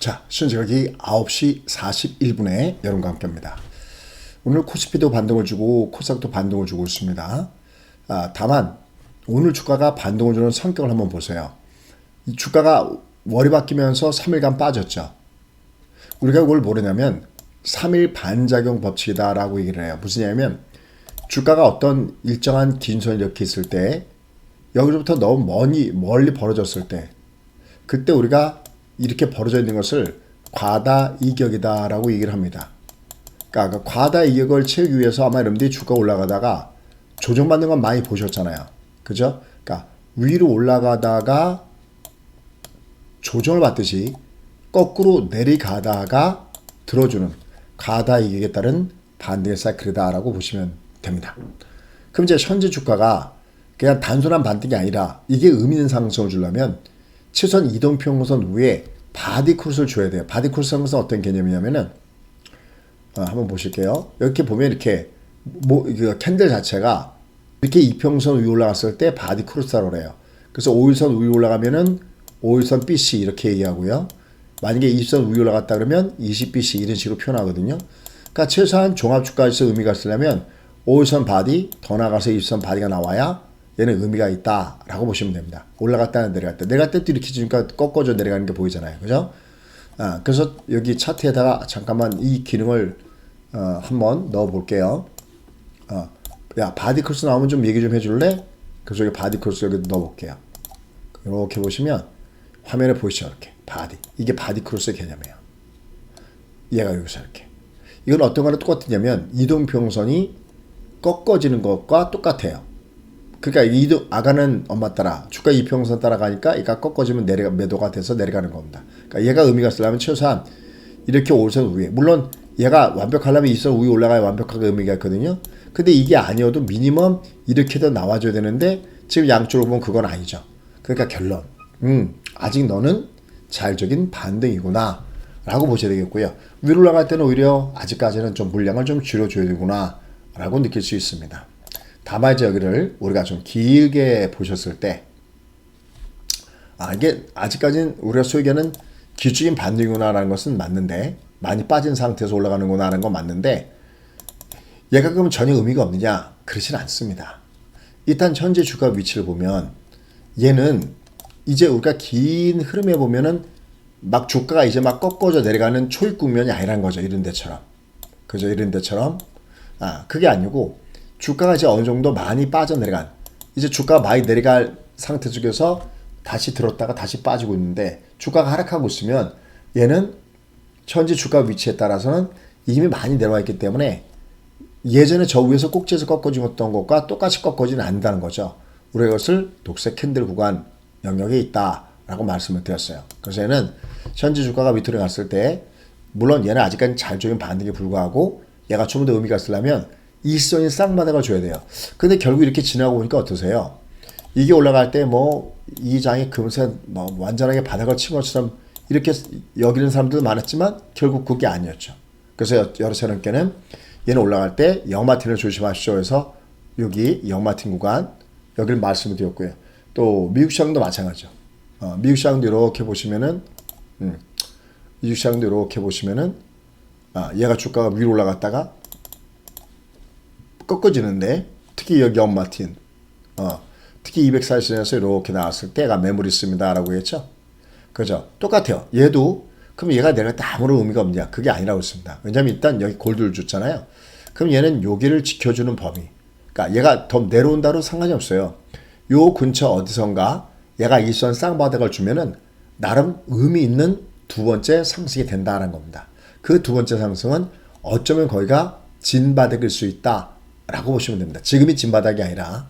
자, 시각이 9시 41분에 여러분과 함께합니다. 오늘 코스피도 반등을 주고 코스닥도 반등을 주고 있습니다. 다만 오늘 주가가 반등을 주는 성격을 한번 보세요. 이 주가가 월이 바뀌면서 3일간 빠졌죠. 우리가 그걸 모르냐면 3일 반작용 법칙이다라고 얘기를 해요. 무슨 얘기냐면 주가가 어떤 일정한 기준선을 이렇게 있을 때 여기서부터 너무 멀리 벌어졌을 때 그때 우리가 이렇게 벌어져 있는 것을 과다이격이다 라고 얘기를 합니다. 그러니까 과다이격을 채우기 위해서 아마 여러분들이 주가 올라가다가 조정받는 건 많이 보셨잖아요. 그죠? 그러니까 위로 올라가다가 조정을 받듯이 거꾸로 내려가다가 들어주는 과다이격에 따른 반등의 사이클이다 라고 보시면 됩니다. 그럼 이제 현재 주가가 그냥 단순한 반등이 아니라 이게 의미 있는 상승을 주려면 최소한 이동평균선 위에 바디크로스를 줘야 돼요. 바디크로스는 어떤 개념이냐면은 한번 보실게요. 이렇게 보면 이렇게 캔들 자체가 이렇게 이평선 위에 올라갔을 때 바디크로스라고 그래요. 그래서 5일선 위에 올라가면은 5일선 BC 이렇게 얘기하고요. 만약에 20선 위에 올라갔다 그러면 20BC 이런 식으로 표현하거든요. 그러니까 최소한 종합주가에서 의미가 있으려면 5일선 바디 더 나가서 20선 바디가 나와야 얘는 의미가 있다라고 보시면 됩니다. 올라갔다 내려갔다. 내려갈 때도 이렇게 지니까 꺾어져 내려가는 게 보이잖아요. 그죠? 그래서 여기 차트에다가 잠깐만 이 기능을 한번 넣어 볼게요. 야, 바디크로스 나오면 좀 얘기 좀 해줄래? 그래서 여기 바디크로스 여기 넣어 볼게요. 이렇게 보시면 화면에 보이시죠? 이렇게 바디. 이게 바디크로스의 개념이에요. 얘가 여기서 이렇게. 이건 어떤 거랑 똑같으냐면 이동평선이 꺾어지는 것과 똑같아요. 그러니까 아가는 엄마 따라 주가 이평선 따라가니까 얘가 꺾어지면 매도가 돼서 내려가는 겁니다. 그러니까 얘가 의미가 있으려면 최소한 이렇게 5선 위에, 물론 얘가 완벽하려면 2선 위에 올라가야 완벽하게 의미가 있거든요. 근데 이게 아니어도 미니멈 이렇게도 나와줘야 되는데 지금 양쪽으로 보면 그건 아니죠. 그러니까 결론 아직 너는 자율적인 반등이구나 라고 보셔야 되겠고요. 위로 올라갈 때는 오히려 아직까지는 좀 물량을 좀 줄여줘야 되구나 라고 느낄 수 있습니다. 다만 이제 여기를 우리가 좀 길게 보셨을 때 이게 아직까지는 우리가 소위 얘기하는 기술적인 반등이구나라는 것은 맞는데, 많이 빠진 상태에서 올라가는구나 하는 건 맞는데, 얘가 그러면 전혀 의미가 없느냐? 그렇진 않습니다. 일단 현재 주가 위치를 보면 얘는 이제 우리가 긴 흐름에 보면은 막 주가가 이제 막 꺾어져 내려가는 초입 국면이 아니란 거죠. 이런 데처럼. 그죠? 이런 데처럼. 그게 아니고 주가가 이제 어느 정도 많이 빠져내려간, 이제 주가가 많이 내려갈 상태 속에서 다시 들었다가 다시 빠지고 있는데, 주가가 하락하고 있으면 얘는 현재 주가 위치에 따라서는 이미 많이 내려와 있기 때문에 예전에 저 위에서 꼭지에서 꺾어지던 것과 똑같이 꺾어지는 않는다는 거죠. 우리가 이것을 녹색 캔들 구간 영역에 있다라고 말씀을 드렸어요. 그래서 얘는 현재 주가가 밑으로 갔을 때, 물론 얘는 아직까지 자율적인 반등에 불과하고 얘가 좀 더 의미가 있으려면 일선이 쌍바닥을 줘야 돼요. 근데 결국 이렇게 지나고 보니까 어떠세요? 이게 올라갈 때 이 장이 금세 완전하게 바닥을 친 것처럼 이렇게 여기는 사람들도 많았지만 결국 그게 아니었죠. 그래서 여러 사람께는 얘는 올라갈 때 영마틴을 조심하시죠 해서 여기 영마틴 구간 여기를 말씀을 드렸고요. 또 미국 시장도 마찬가지죠. 미국 시장도 이렇게 보시면은 미국 시장도 이렇게 보시면은 얘가 주가가 위로 올라갔다가 꺾어지는데, 특히 여기 영마틴 특히 240선에서 이렇게 나왔을 때가 매물이 있습니다 라고 했죠. 그죠? 똑같아요. 얘도 그럼 얘가 내가 아무런 의미가 없냐? 그게 아니라고 했습니다. 왜냐면 일단 여기 골드를 줬잖아요. 그럼 얘는 여기를 지켜주는 범위, 그러니까 얘가 더 내려온다로 상관이 없어요. 요 근처 어디선가 얘가 일선 쌍바닥을 주면은 나름 의미 있는 두 번째 상승이 된다는 겁니다. 그 두 번째 상승은 어쩌면 거기가 진바닥일 수 있다 라고 보시면 됩니다. 지금이 진바닥이 아니라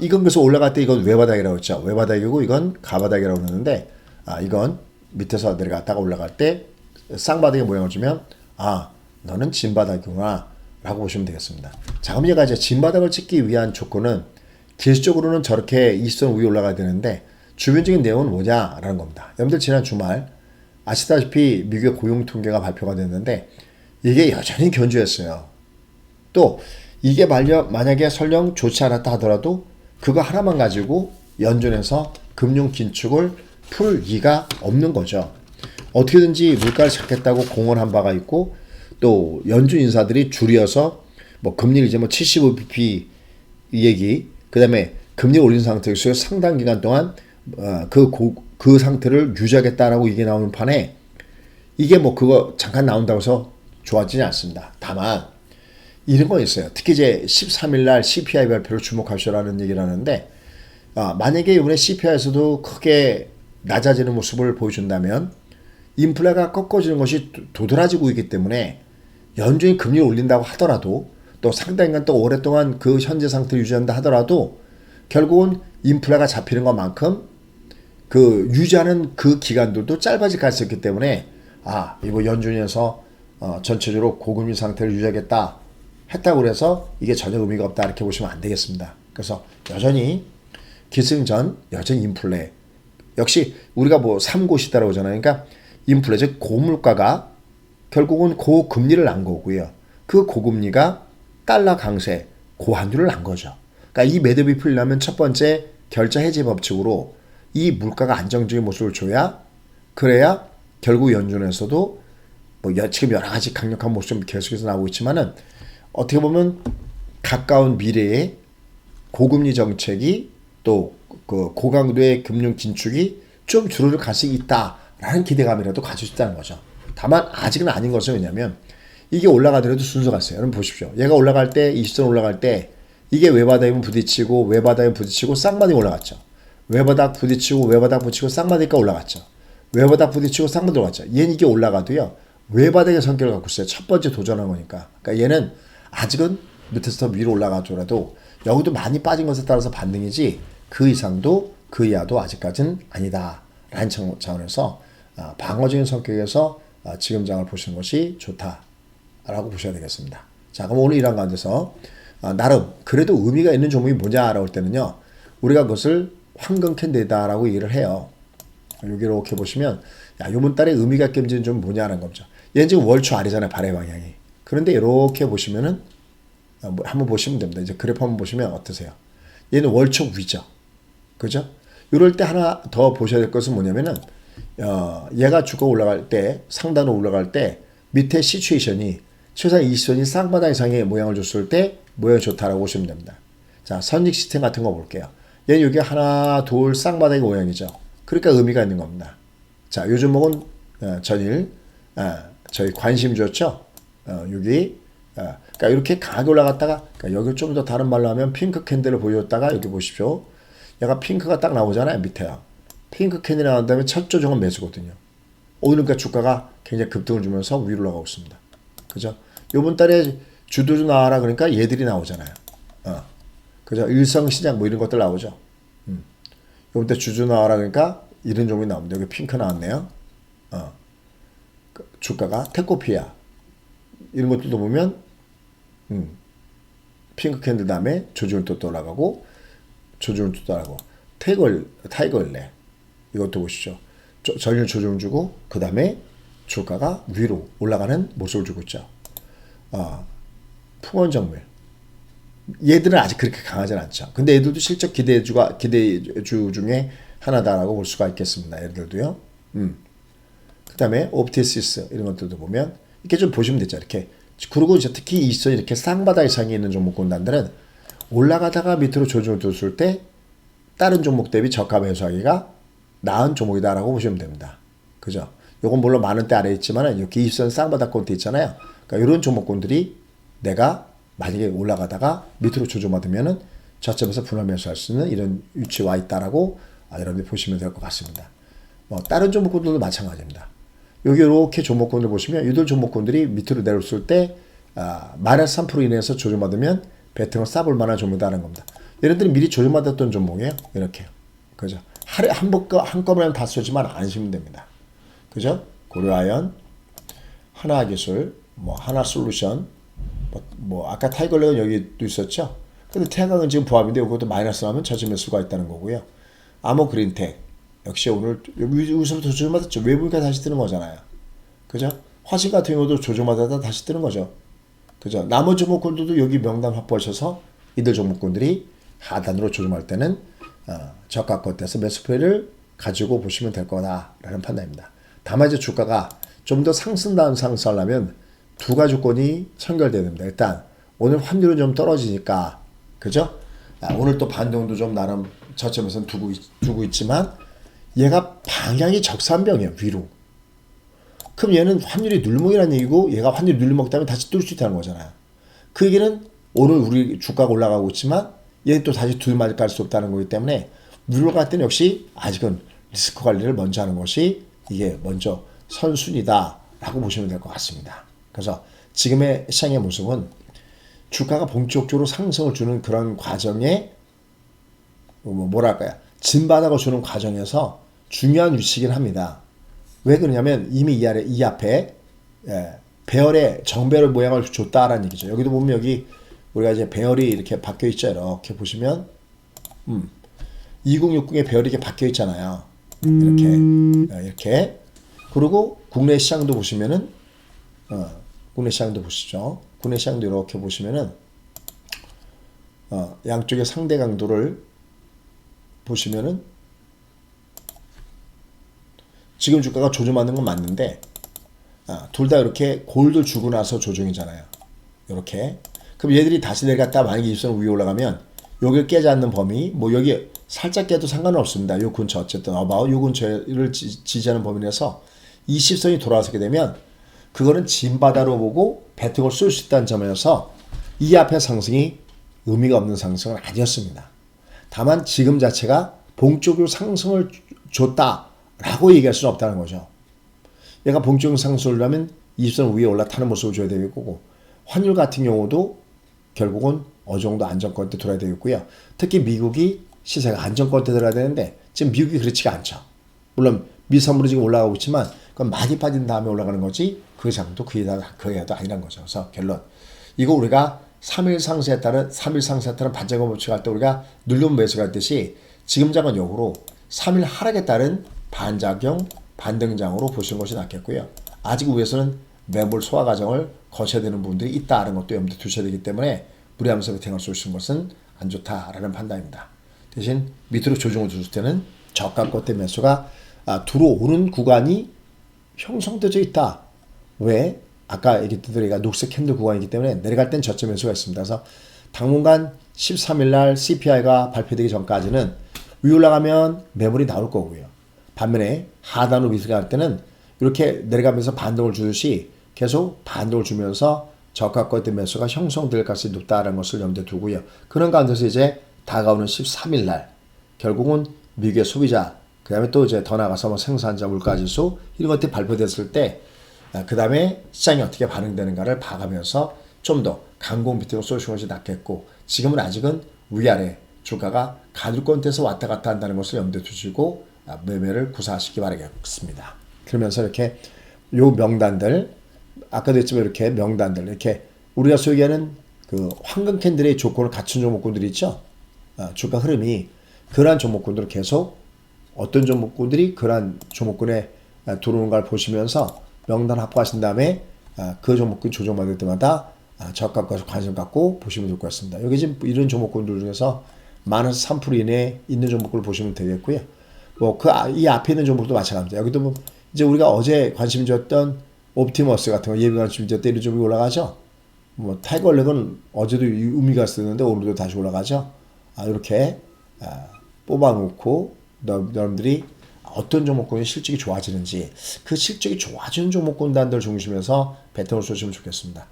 이건 그래서 올라갈 때 이건 외바닥이라고 했죠. 외바닥이고 이건 가바닥이라고 그러는데, 이건 밑에서 내려갔다가 올라갈 때 쌍바닥의 모양을 주면 너는 진바닥이구나 라고 보시면 되겠습니다. 자, 그럼 얘가 이제 진바닥을 찍기 위한 조건은 기술적으로는 저렇게 일선 위에 올라가야 되는데 주변적인 내용은 뭐냐라는 겁니다. 여러분들 지난 주말 아시다시피 미국의 고용 통계가 발표가 됐는데 이게 여전히 견조했어요. 또 이게 만약에 설령 좋지 않았다 하더라도 그거 하나만 가지고 연준에서 금융 긴축을 풀 리가 없는 거죠. 어떻게든지 물가를 잡겠다고 공언한 바가 있고 또 연준 인사들이 줄여서 뭐 금리를 이제 뭐 75bp 얘기 그다음에 금리 올린 상태에서 상당 기간 동안 그 상태를 유지하겠다라고 이게 나오는 판에 이게 뭐 그거 잠깐 나온다고 해서 좋아지지 않습니다. 다만 이런 거 있어요. 특히 이제 13일 날 CPI 발표를 주목하시라는 얘기를 하는데 만약에 이번에 CPI에서도 크게 낮아지는 모습을 보여준다면 인플레가 꺾어지는 것이 도드라지고 있기 때문에 연준이 금리를 올린다고 하더라도 또 상당 기간 또 오랫동안 그 현재 상태를 유지한다 하더라도 결국은 인플레가 잡히는 것만큼 그 유지하는 그 기간들도 짧아질 가능성이 있기 때문에 이거 연준에서 전체적으로 고금리 상태를 유지하겠다 했다고 그래서 이게 전혀 의미가 없다 이렇게 보시면 안 되겠습니다. 그래서 여전히 기승전 여전히 인플레 역시 우리가 뭐 3고시다라고 하잖아요. 그러니까 인플레 즉 고물가가 결국은 고금리를 난 거고요. 그 고금리가 달러 강세 고환율을 난 거죠. 그러니까 이 매듭이 풀리려면 첫 번째 결자 해지 법칙으로 이 물가가 안정적인 모습을 줘야 그래야 결국 연준에서도 뭐 지금 여러 가지 강력한 모습 계속해서 나오고 있지만은 어떻게 보면 가까운 미래에 고금리 정책이 또 그 고강도의 금융 긴축이 좀 줄어들 가능성이 있다라는 기대감이라도 가질 수 있다는 거죠. 다만 아직은 아닌 것은 왜냐면 이게 올라가더라도 순서가 있어요. 여러분 보십시오. 얘가 올라갈 때 20선 올라갈 때 이게 외바닥이면 부딪히고 외바닥이면 부딪히고 쌍바닥이 올라갔죠. 외바닥 부딪히고 외바닥 부딪히고 쌍바닥이니까 올라갔죠. 외바닥 부딪히고 쌍바닥 올라갔죠. 얘는 이게 올라가도요. 외바닥의 성격을 갖고 있어요. 첫 번째 도전한 거니까. 그러니까 얘는 아직은 밑에서 더 위로 올라가더라도 여기도 많이 빠진 것에 따라서 반등이지 그 이상도 그 이하도 아직까지는 아니다 라는 차원에서 방어적인 성격에서 지금 장을 보시는 것이 좋다라고 보셔야 되겠습니다. 자, 그럼 오늘 이런 가운데서 나름 그래도 의미가 있는 종목이 뭐냐라고 할 때는요. 우리가 그것을 황금 캔들이다라고 얘기를 해요. 여기 이렇게 보시면 이번 달에 의미가 있는 좀 뭐냐는 거죠. 얘는 지금 월초 아래잖아요. 발의 방향이. 그런데 이렇게 보시면은 한번 보시면 됩니다. 이제 그래프 한번 보시면 어떠세요? 얘는 월초 위죠. 그죠? 이럴 때 하나 더 보셔야 될 것은 뭐냐면은 얘가 주가 올라갈 때 상단으로 올라갈 때 밑에 시츄에이션이 최소한 20선이 쌍바닥 이상의 모양을 줬을 때 모양이 좋다라고 보시면 됩니다. 자, 선익 시스템 같은 거 볼게요. 얘는 여기 하나 둘 쌍바닥의 모양이죠. 그러니까 의미가 있는 겁니다. 자, 요 종목은 전일 저희 관심주였죠. 여기 그러니까 이렇게 강하게 올라갔다가 그러니까 여기 좀 더 다른 말로 하면 핑크 캔들을 보여줬다가 여기 보십시오. 얘가 핑크가 딱 나오잖아요. 밑에요. 핑크 캔이 나온 다음에 첫 조정은 매수거든요. 오늘 그러니까 주가가 굉장히 급등을 주면서 위로 올라가고 있습니다. 그죠? 요번 달에 주도주 나와라 그러니까 얘들이 나오잖아요. 그죠? 일성시장 뭐 이런 것들 나오죠. 요번 달 주주 나와라 그러니까 이런 종목이 나옵니다. 여기 핑크 나왔네요. 주가가 테코피아 이런 것들도 보면 핑크 캔들 다음에 조정을 또 올라가고 조정을 또 올라가고 타이거일레 이것도 보시죠. 전일 조정 주고 그 다음에 주가가 위로 올라가는 모습을 주고 있죠. 풍원정밀 얘들은 아직 그렇게 강하진 않죠. 근데 얘들도 실적 기대주 중에 하나다라고 볼 수가 있겠습니다. 얘들도요. 그 다음에 옵티시스 이런 것들도 보면 이렇게 좀 보시면 되죠. 이렇게 그리고 이제 특히 이 선 이렇게 쌍바닥 이상에 있는 종목군단들은 올라가다가 밑으로 조정을 줬을 때 다른 종목 대비 저가 매수하기가 나은 종목이다라고 보시면 됩니다. 그죠? 요건 물론 만원대 아래에 있지만 이렇게 20선 쌍바닥 콘트 있잖아요. 그러니까 이런 종목군들이 내가 만약에 올라가다가 밑으로 조정받으면은 저점에서 분할 매수할 수 있는 이런 위치에 와 있다라고 여러분들 보시면 될 것 같습니다. 다른 종목군들도 마찬가지입니다. 여기 이렇게 종목군들 보시면 이들 종목군들이 밑으로 내렸을 때 마이너스 3% 이내에서 조정받으면 배팅을 쏴볼 만한 종목이라는 겁니다. 얘네들이 미리 조정받았던 종목이에요. 이렇게. 그죠? 한꺼번에 다 쏘지만 않으시면 됩니다. 그죠? 고려아연, 하나기술, 하나솔루션, 아까 타이거렉은 여기도 있었죠? 근데 태양광은 지금 부합인데 이것도 마이너스 나면 저점일 수가 있다는 거고요. 아모그린텍, 역시 오늘 여기서부터 조정받았죠. 외부니까 다시 뜨는 거잖아요. 그죠? 화신 같은 경우도 조정받았다 다시 뜨는 거죠. 그죠? 나머지 종목군들도 여기 명단 확보하셔서 이들 종목군들이 하단으로 조정할 때는 저가 겉에서 매수표를 가지고 보시면 될 거다라는 판단입니다. 다만 이제 주가가 좀 더 상승다운 상승하려면 두 가지 조건이 선결돼야 됩니다. 일단 오늘 환율은 좀 떨어지니까 그죠? 오늘 또 반등도 좀 나름 저점에서 두고 있지만 얘가 방향이 적산병이에요. 위로. 그럼 얘는 환율이 눌림목이라는 얘기고 얘가 환율이 눌림목다면 다시 뚫을 수 있다는 거잖아요. 그 얘기는 오늘 우리 주가가 올라가고 있지만 얘는 또 다시 두리마리 깔 수 없다는 거기 때문에 위로 갈 때는 역시 아직은 리스크 관리를 먼저 하는 것이 이게 먼저 선순위다라고 보시면 될 것 같습니다. 그래서 지금의 시장의 모습은 주가가 본격적으로 상승을 주는 그런 과정에 뭐랄까요? 진바닥을 주는 과정에서 중요한 위치이긴 합니다. 왜 그러냐면 이미 이 앞에 배열의 정배열 모양을 줬다라는 얘기죠. 여기도 보면 여기 우리가 이제 배열이 이렇게 바뀌어 있죠. 이렇게 보시면 2060의 배열이 이렇게 바뀌어 있잖아요. 이렇게. 그리고 국내 시장도 보시면은 국내 시장도 보시죠. 국내 시장도 이렇게 보시면은 양쪽의 상대 강도를 보시면은 지금 주가가 조정하는 건 맞는데 둘 다 이렇게 골드 주고 나서 조정이잖아요. 이렇게. 그럼 얘들이 다시 내려갔다 만약에 20선 위에 올라가면 여기를 깨지 않는 범위 뭐 여기 살짝 깨도 상관은 없습니다. 요 근처 어쨌든 about 요 근처를 지지하는 범위라서 20선이 돌아서게 되면 그거는 진바다로 보고 배팅을 쏠 수 있다는 점에서 이 앞에 상승이 의미가 없는 상승은 아니었습니다. 다만 지금 자체가 본격적으로 상승을 줬다라고 얘기할 수는 없다는 거죠. 얘가 본격적인 상승을 하면 20선 위에 올라타는 모습을 줘야 되겠고 환율 같은 경우도 결국은 어느 정도 안정권대 들어야 되겠고요. 특히 미국이 시세가 안정권대 들어야 되는데 지금 미국이 그렇지가 않죠. 물론 미선물이 지금 올라가고 있지만 그건 많이 빠진 다음에 올라가는 거지 그 장도 그게 아니란 거죠. 그래서 결론 이거 우리가 3일 상승에 따른 반작용 법칙할 때 우리가 눌림 매수가 했듯이 지금 장은 역으로 3일 하락에 따른 반작용 반등장으로 보시는 것이 낫겠고요. 아직 위에서는 매물 소화 과정을 거쳐야 되는 부분들이 있다는 것도 염두에 두셔야 되기 때문에 무리하면서 배팅을 쏘시는 것은 안 좋다라는 판단입니다. 대신 밑으로 조정을 줬을 때는 저가 껏대 매수가 들어오는 구간이 형성되어 있다. 왜? 아까 얘기했던 대로 녹색 캔들 구간이기 때문에 내려갈 땐 저점 매수가 있습니다. 그래서 당분간 13일 날 CPI가 발표되기 전까지는 위 올라가면 매물이 나올 거고요. 반면에 하단으로 밑으로 갈 때는 이렇게 내려가면서 반등을 주듯이 계속 반등을 주면서 저가 껏대 매수가 형성될 가능성이 높다는 것을 염두에 두고요. 그런 가운데서 이제 다가오는 13일 날 결국은 미국의 소비자 그 다음에 또 이제 더 나가서 뭐 생산자 물가지수 이런 것들이 발표됐을 때 그 다음에 시장이 어떻게 반응되는가를 봐가면서 좀 더 강공 비트로 쏘시는 것이 낫겠고 지금은 아직은 위아래 주가가 가늘권대에서 왔다 갔다 한다는 것을 염두에 두시고 매매를 구사하시기 바라겠습니다. 그러면서 이렇게 요 명단들 아까도 했지만 이렇게 명단들 이렇게 우리가 소위 얘기하는 그 황금 캔들의 조건을 갖춘 종목군들이 있죠. 주가 흐름이 그러한 종목군들을 계속 어떤 종목군들이 그러한 종목군에 들어오는가를 보시면서 명단 확보하신 다음에 그 종목군 조정받을 때마다 저가까지 관심 갖고 보시면 좋을 것 같습니다. 여기 지금 이런 종목군들 중에서 마이너스 3% 이내에 있는 종목군을 보시면 되겠고요. 뭐 이 앞에 있는 종목도 마찬가지입니다. 여기도 뭐 이제 우리가 어제 관심 줬던 옵티머스 같은 거 예비 관심 줬던 이런 종목이 올라가죠. 뭐 타이거렉은 어제도 의미가 있었는데 오늘도 다시 올라가죠. 이렇게 뽑아놓고 여러분들이 어떤 종목군이 실적이 좋아지는지 그 실적이 좋아지는 종목군단들 중심에서 배팅을 쏘시면 좋겠습니다.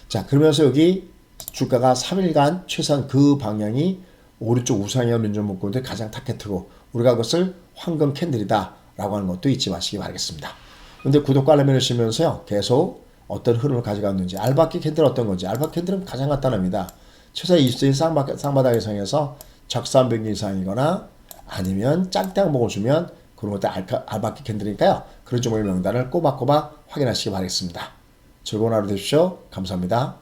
자, 그러면서 여기 주가가 3일간 최소한 그 방향이 오른쪽 우상에 있는 종목군들 가장 타겟이고 우리가 그것을 황금 캔들이다 라고 하는 것도 잊지 마시기 바라겠습니다. 그런데 구독과 알람 해주시면서요 계속 어떤 흐름을 가져갔는지 알바키 캔들 어떤 건지 알바키 캔들은 가장 간단합니다. 최소한 20일 쌍바닥 이상에서 적산변경 이상이거나 아니면 짝대 항목을 주면 그런 것도 알바키 캔들이니까요. 그런 종목의 명단을 꼬박꼬박 확인하시기 바라겠습니다. 즐거운 하루 되십시오. 감사합니다.